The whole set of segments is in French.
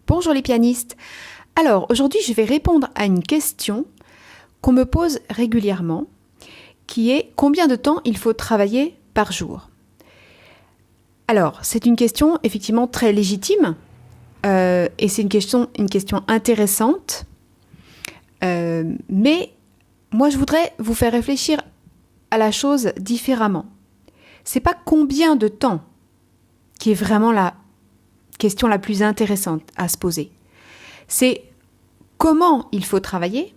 Bonjour les pianistes. Alors aujourd'hui je vais répondre à une question qu'on me pose régulièrement qui est combien de temps il faut travailler par jour? Alors c'est une question effectivement très légitime et c'est une question intéressante mais moi je voudrais vous faire réfléchir à la chose différemment. C'est pas combien de temps qui est vraiment la question la plus intéressante à se poser. C'est comment il faut travailler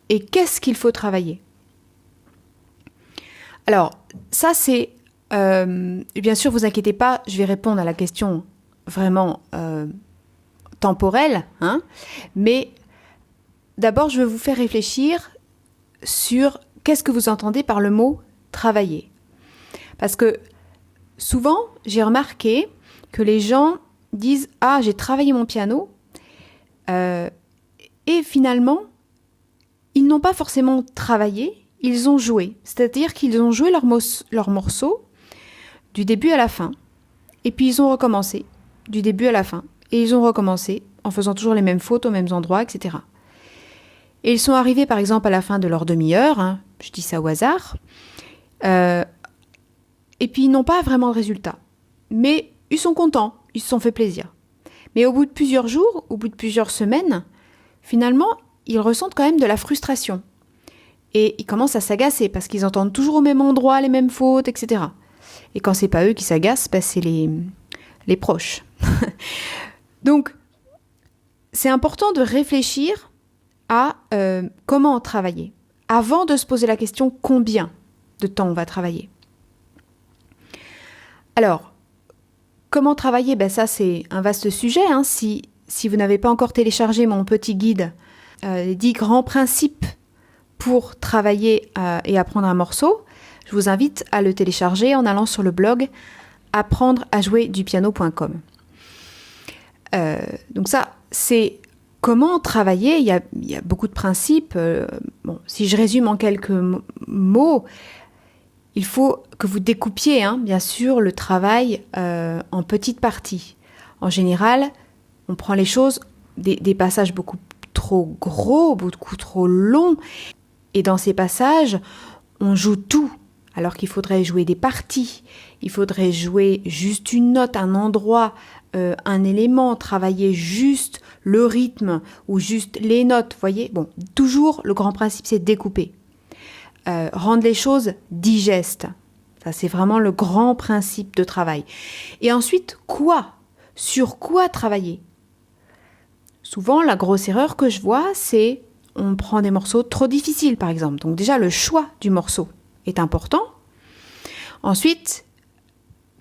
et qu'est-ce qu'il faut travailler. Alors, ça c'est... bien sûr, vous inquiétez pas, je vais répondre à la question vraiment temporelle, hein, mais d'abord, je vais vous faire réfléchir sur qu'est-ce que vous entendez par le mot « travailler ». Parce que souvent, j'ai remarqué que les gens disent « Ah, j'ai travaillé mon piano » et finalement, ils n'ont pas forcément travaillé, ils ont joué. C'est-à-dire qu'ils ont joué leur morceau du début à la fin et puis ils ont recommencé du début à la fin et ils ont recommencé en faisant toujours les mêmes fautes aux mêmes endroits, etc. Et ils sont arrivés par exemple à la fin de leur demi-heure, hein, je dis ça au hasard, et puis ils n'ont pas vraiment de résultat. Mais ils sont contents, ils se sont fait plaisir. Mais au bout de plusieurs jours, au bout de plusieurs semaines, finalement, ils ressentent quand même de la frustration. Et ils commencent à s'agacer parce qu'ils entendent toujours au même endroit les mêmes fautes, etc. Et quand c'est pas eux qui s'agacent, bah c'est les proches. Donc, c'est important de réfléchir à comment travailler avant de se poser la question combien de temps on va travailler. Alors, comment travailler? Ben ça, c'est un vaste sujet. Hein. Si vous n'avez pas encore téléchargé mon petit guide, les 10 grands principes pour travailler et apprendre un morceau, je vous invite à le télécharger en allant sur le blog apprendreajouerdupiano.com. Donc ça, c'est comment travailler. Il y a beaucoup de principes. Bon, si je résume en quelques mots, il faut que vous découpiez, hein, bien sûr, le travail en petites parties. En général, on prend les choses, des passages beaucoup trop gros, beaucoup trop longs, et dans ces passages, on joue tout, alors qu'il faudrait jouer des parties, il faudrait jouer juste une note, un endroit, un élément, travailler juste le rythme ou juste les notes, voyez. Bon, toujours, le grand principe, c'est de découper. Rendre les choses digestes. Ça, c'est vraiment le grand principe de travail. Et ensuite, quoi? Sur quoi travailler? Souvent, la grosse erreur que je vois, c'est on prend des morceaux trop difficiles, par exemple. Donc déjà, le choix du morceau est important. Ensuite,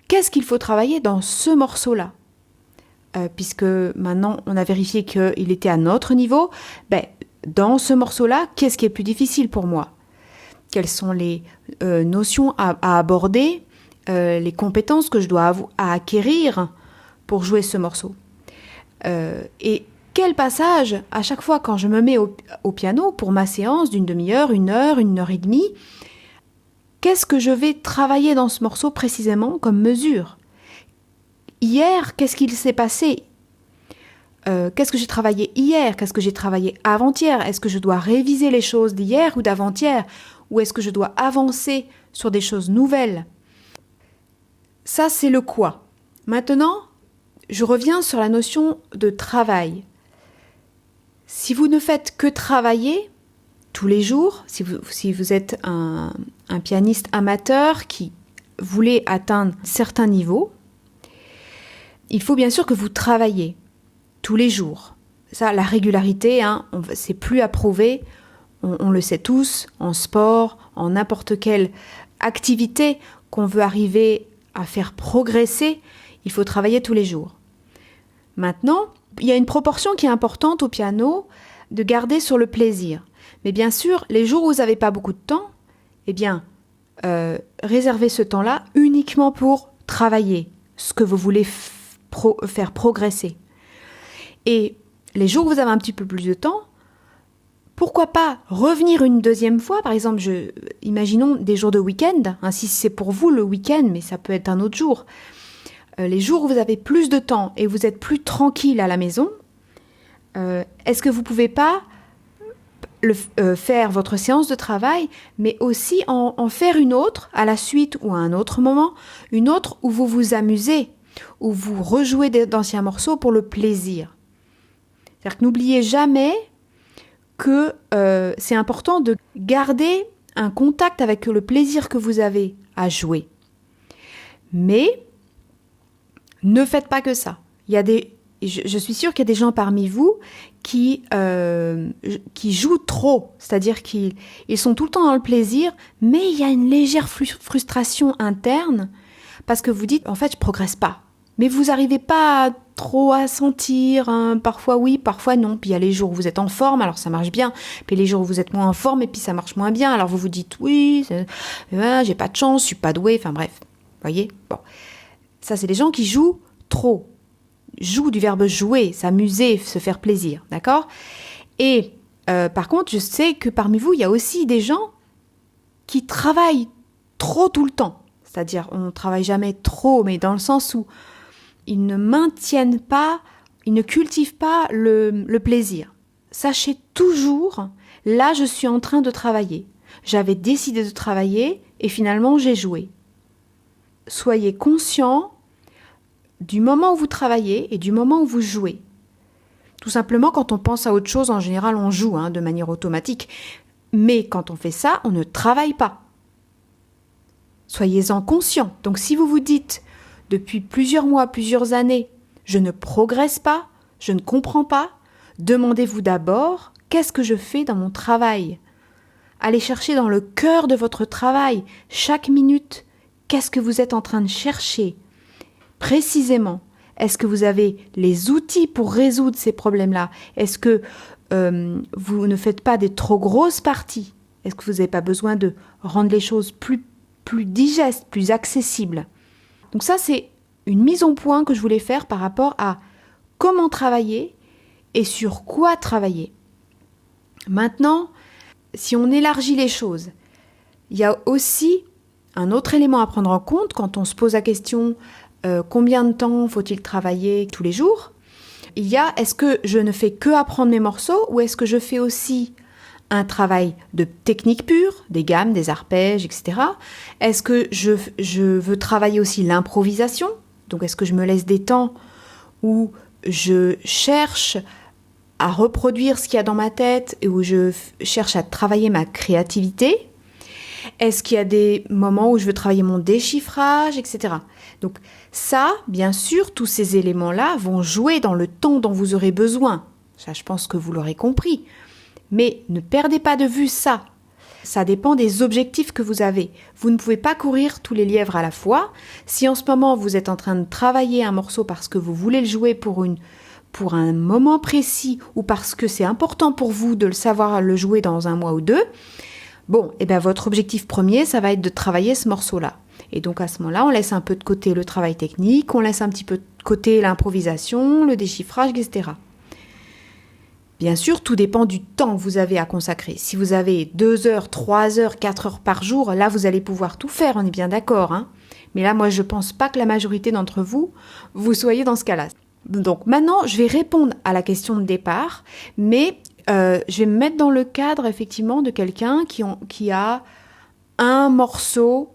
qu'est-ce qu'il faut travailler dans ce morceau-là? Puisque maintenant, on a vérifié qu'il était à notre niveau, ben, dans ce morceau-là, qu'est-ce qui est plus difficile pour moi? Quelles sont les notions à aborder, les compétences que je dois acquérir pour jouer ce morceau. Et quel passage, à chaque fois quand je me mets au piano pour ma séance d'une demi-heure, une heure et demie, qu'est-ce que je vais travailler dans ce morceau précisément comme mesure? Hier, qu'est-ce qu'il s'est passé? Qu'est-ce que j'ai travaillé hier? Qu'est-ce que j'ai travaillé avant-hier? Est-ce que je dois réviser les choses d'hier ou d'avant-hier? Ou est-ce que je dois avancer sur des choses nouvelles? Ça, c'est le quoi. Maintenant, je reviens sur la notion de travail. Si vous ne faites que travailler tous les jours, si vous êtes un pianiste amateur qui voulait atteindre certains niveaux, il faut bien sûr que vous travaillez tous les jours. Ça, la régularité, hein, c'est plus à prouver. On le sait tous, en sport, en n'importe quelle activité qu'on veut arriver à faire progresser, il faut travailler tous les jours. Maintenant, il y a une proportion qui est importante au piano de garder sur le plaisir. Mais bien sûr, les jours où vous n'avez pas beaucoup de temps, eh bien, réservez ce temps-là uniquement pour travailler ce que vous voulez faire progresser. Et les jours où vous avez un petit peu plus de temps, pourquoi pas revenir une deuxième fois, par exemple, imaginons des jours de week-end, hein, si c'est pour vous le week-end, mais ça peut être un autre jour. Les jours où vous avez plus de temps et vous êtes plus tranquille à la maison, Est-ce que vous ne pouvez pas faire votre séance de travail, mais aussi en faire une autre à la suite ou à un autre moment, une autre où vous vous amusez, où vous rejouez d'anciens morceaux pour le plaisir. C'est-à-dire que n'oubliez jamais que c'est important de garder un contact avec le plaisir que vous avez à jouer. Mais ne faites pas que ça. Je suis sûre qu'il y a des gens parmi vous qui jouent trop, c'est-à-dire qu'ils sont tout le temps dans le plaisir, mais il y a une légère frustration interne parce que vous dites, en fait, je progresse pas. Mais vous n'arrivez pas trop à sentir, hein, parfois oui, parfois non. Puis il y a les jours où vous êtes en forme, alors ça marche bien. Puis les jours où vous êtes moins en forme, et puis ça marche moins bien. Alors vous vous dites, oui, j'ai pas de chance, je suis pas douée, enfin bref. Voyez ? Bon. Ça, c'est les gens qui jouent trop. Joue du verbe jouer, s'amuser, se faire plaisir, d'accord ? Et par contre, je sais que parmi vous, il y a aussi des gens qui travaillent trop tout le temps. C'est-à-dire, on ne travaille jamais trop, mais dans le sens où ils ne maintiennent pas, ils ne cultivent pas le plaisir. Sachez toujours, là, je suis en train de travailler. J'avais décidé de travailler et finalement, j'ai joué. Soyez conscient du moment où vous travaillez et du moment où vous jouez. Tout simplement, quand on pense à autre chose, en général, on joue de manière automatique. Mais quand on fait ça, on ne travaille pas. Soyez-en conscient. Donc si vous vous dites, depuis plusieurs mois, plusieurs années, je ne progresse pas, je ne comprends pas, demandez-vous d'abord, qu'est-ce que je fais dans mon travail ? Allez chercher dans le cœur de votre travail, chaque minute, qu'est-ce que vous êtes en train de chercher ? Précisément, est-ce que vous avez les outils pour résoudre ces problèmes-là ? Est-ce que vous ne faites pas des trop grosses parties ? Est-ce que vous n'avez pas besoin de rendre les choses plus digestes, plus accessibles ? Donc ça, c'est une mise au point que je voulais faire par rapport à comment travailler et sur quoi travailler. Maintenant, si on élargit les choses, il y a aussi un autre élément à prendre en compte quand on se pose la question combien de temps faut-il travailler tous les jours ? Il y a, est-ce que je ne fais que apprendre mes morceaux ou est-ce que je fais aussi un travail de technique pure, des gammes, des arpèges, etc. Est-ce que je veux travailler aussi l'improvisation ? Donc est-ce que je me laisse des temps où je cherche à reproduire ce qu'il y a dans ma tête et où je cherche à travailler ma créativité ? Est-ce qu'il y a des moments où je veux travailler mon déchiffrage, etc. Donc ça, bien sûr, tous ces éléments-là vont jouer dans le temps dont vous aurez besoin. Ça, je pense que vous l'aurez compris. Mais ne perdez pas de vue ça. Ça dépend des objectifs que vous avez. Vous ne pouvez pas courir tous les lièvres à la fois. Si en ce moment, vous êtes en train de travailler un morceau parce que vous voulez le jouer pour un moment précis ou parce que c'est important pour vous de le savoir le jouer dans 1 mois ou 2, bon, votre objectif premier, ça va être de travailler ce morceau-là. Et donc à ce moment-là, on laisse un peu de côté le travail technique, on laisse un petit peu de côté l'improvisation, le déchiffrage, etc. Bien sûr, tout dépend du temps que vous avez à consacrer. Si vous avez 2 heures, 3 heures, 4 heures par jour, là, vous allez pouvoir tout faire, on est bien d'accord. Mais là, moi, je ne pense pas que la majorité d'entre vous soyez dans ce cas-là. Donc maintenant, je vais répondre à la question de départ, mais je vais me mettre dans le cadre, effectivement, de quelqu'un qui a un morceau.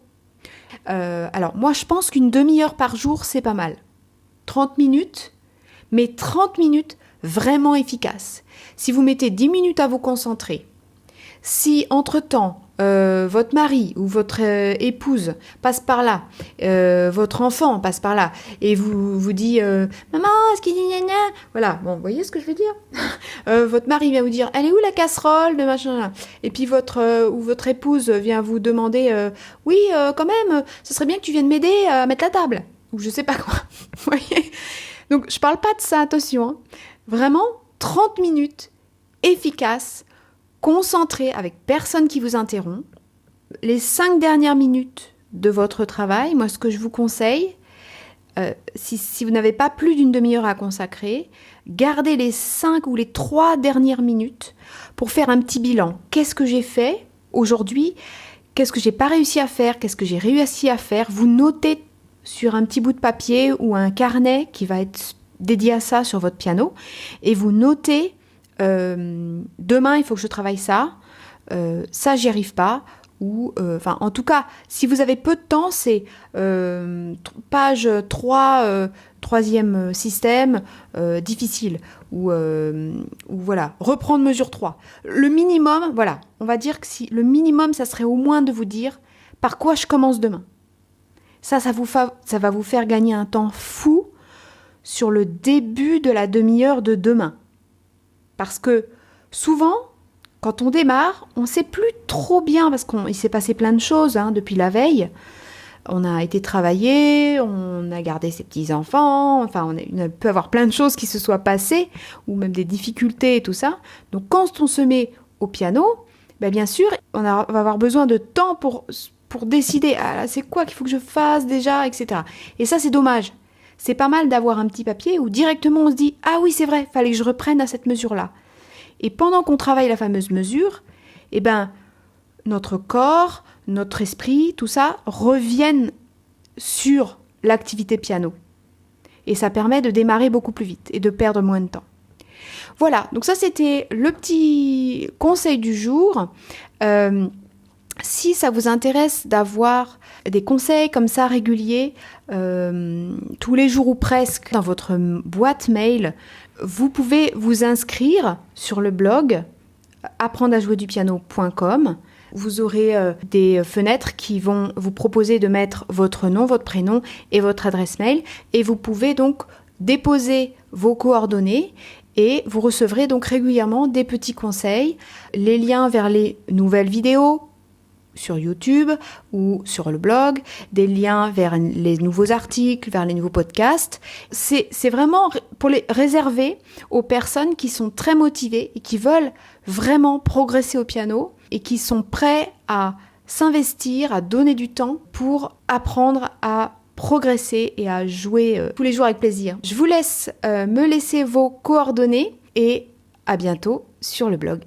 Alors, moi, je pense qu'une demi-heure par jour, c'est pas mal. 30 minutes, mais 30 minutes vraiment efficaces. Si vous mettez 10 minutes à vous concentrer, si entre-temps, votre mari ou votre épouse passe par là, votre enfant passe par là, et vous dit « Maman, est-ce qu'il y a gna ?» Voilà, bon, vous voyez ce que je veux dire ? Votre mari vient vous dire « Elle est où la casserole ?» de machin là. Et puis votre épouse vient vous demander « Oui, quand même, ce serait bien que tu viennes m'aider à mettre la table. » Ou je sais pas quoi. Vous voyez ? Donc, je parle pas de ça, attention. Vraiment, 30 minutes efficaces, concentré avec personne qui vous interrompt. Les 5 dernières minutes de votre travail, moi ce que je vous conseille, si vous n'avez pas plus d'une demi-heure à consacrer, gardez les 5 ou les 3 dernières minutes pour faire un petit bilan. Qu'est-ce que j'ai fait aujourd'hui ? Qu'est-ce que j'ai pas réussi à faire ? Qu'est-ce que j'ai réussi à faire ? Vous notez sur un petit bout de papier ou un carnet qui va être dédié à ça sur votre piano et vous notez demain il faut que je travaille ça, ça j'y arrive pas. Ou, en tout cas, si vous avez peu de temps, c'est page 3, troisième système, difficile. Ou voilà, reprendre mesure 3. Le minimum, voilà, on va dire que le minimum, ça serait au moins de vous dire par quoi je commence demain. Ça va vous faire gagner un temps fou sur le début de la demi-heure de demain. Parce que souvent, quand on démarre, on ne sait plus trop bien, parce qu'il s'est passé plein de choses depuis la veille. On a été travailler, on a gardé ses petits-enfants, on peut avoir plein de choses qui se soient passées, ou même des difficultés et tout ça. Donc quand on se met au piano, bien sûr, va avoir besoin de temps pour décider, c'est quoi qu'il faut que je fasse déjà, etc. Et ça, c'est dommage. C'est pas mal d'avoir un petit papier où directement on se dit « Ah oui, c'est vrai, fallait que je reprenne à cette mesure-là ». Et pendant qu'on travaille la fameuse mesure, notre corps, notre esprit, tout ça, reviennent sur l'activité piano. Et ça permet de démarrer beaucoup plus vite et de perdre moins de temps. Voilà, donc ça c'était le petit conseil du jour. Si ça vous intéresse d'avoir des conseils comme ça réguliers, tous les jours ou presque, dans votre boîte mail, vous pouvez vous inscrire sur le blog apprendre-à-jouer-du-piano.com. Vous aurez des fenêtres qui vont vous proposer de mettre votre nom, votre prénom et votre adresse mail. Et vous pouvez donc déposer vos coordonnées et vous recevrez donc régulièrement des petits conseils, les liens vers les nouvelles vidéos sur YouTube ou sur le blog, des liens vers les nouveaux articles, vers les nouveaux podcasts. C'est vraiment pour les réserver aux personnes qui sont très motivées et qui veulent vraiment progresser au piano et qui sont prêts à s'investir, à donner du temps pour apprendre à progresser et à jouer tous les jours avec plaisir. Je vous laisse me laisser vos coordonnées et à bientôt sur le blog.